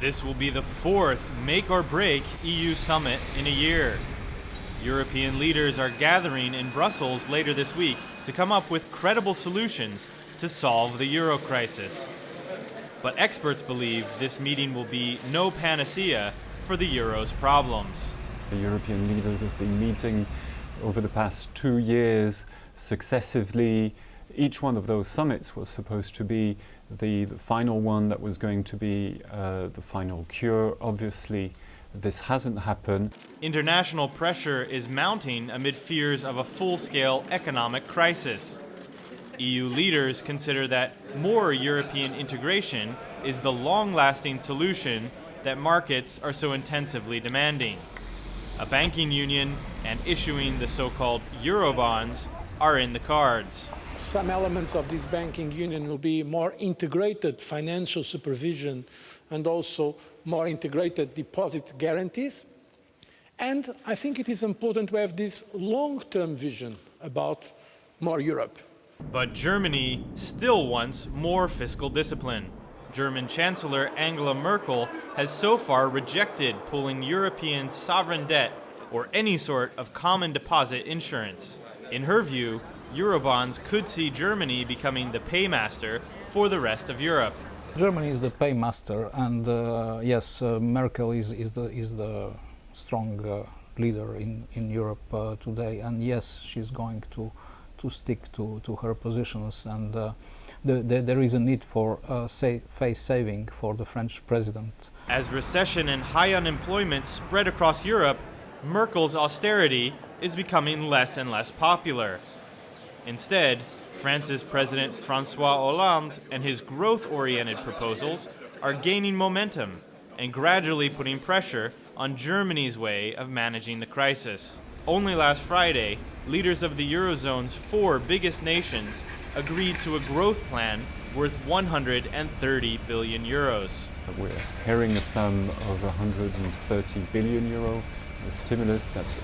This will be the fourth make-or-break EU summit in a year. European leaders are gathering in Brussels later this week to come up with credible solutions to solve the euro crisis. But experts believe this meeting will be no panacea for the euro's problems. The European leaders have been meeting over the past 2 years successively. Each one of those summits was supposed to be the final one that was going to be the final cure. Obviously, this hasn't happened. International pressure is mounting amid fears of a full-scale economic crisis. EU leaders consider that more European integration is the long-lasting solution that markets are so intensively demanding. A banking union and issuing the so-called eurobonds are in the cards. Some elements of this banking union will be more integrated financial supervision and also more integrated deposit guarantees. And I think it is important to have this long-term vision about more Europe. But Germany still wants more fiscal discipline. German Chancellor Angela Merkel has so far rejected pooling European sovereign debt or any sort of common deposit insurance. In her view, eurobonds could see Germany becoming the paymaster for the rest of Europe. Germany is the paymaster, and yes, Merkel is the strong leader in Europe today, and yes, she's going to stick to her positions, and there is a need for face saving for the French president. As recession and high unemployment spread across Europe, Merkel's austerity is becoming less and less popular. Instead, France's President Francois Hollande and his growth-oriented proposals are gaining momentum and gradually putting pressure on Germany's way of managing the crisis. Only last Friday, leaders of the Eurozone's 4 biggest nations agreed to a growth plan worth 130 billion euros. We're hearing a sum of 130 billion euro stimulus. That's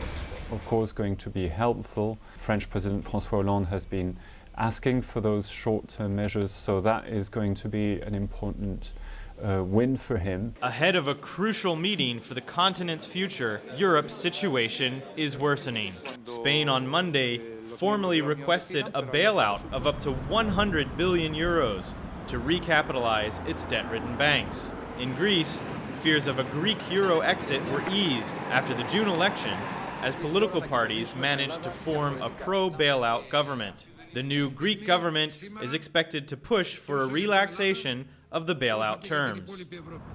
of course going to be helpful. French President Francois Hollande has been asking for those short-term measures, so that is going to be an important win for him. Ahead of a crucial meeting for the continent's future, Europe's situation is worsening. Spain on Monday formally requested a bailout of up to 100 billion euros to recapitalize its debt-ridden banks. In Greece, fears of a Greek euro exit were eased after the June election as political parties managed to form a pro-bailout government. The new Greek government is expected to push for a relaxation of the bailout terms.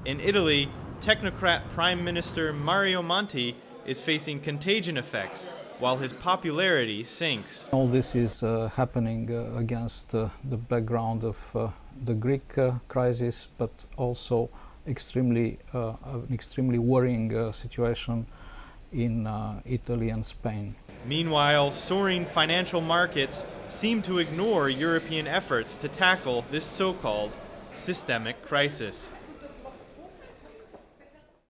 In Italy, technocrat Prime Minister Mario Monti is facing contagion effects while his popularity sinks. All this is happening against the background of the Greek crisis, but also an extremely worrying situation in Italy and Spain. Meanwhile, soaring financial markets seem to ignore European efforts to tackle this so-called systemic crisis.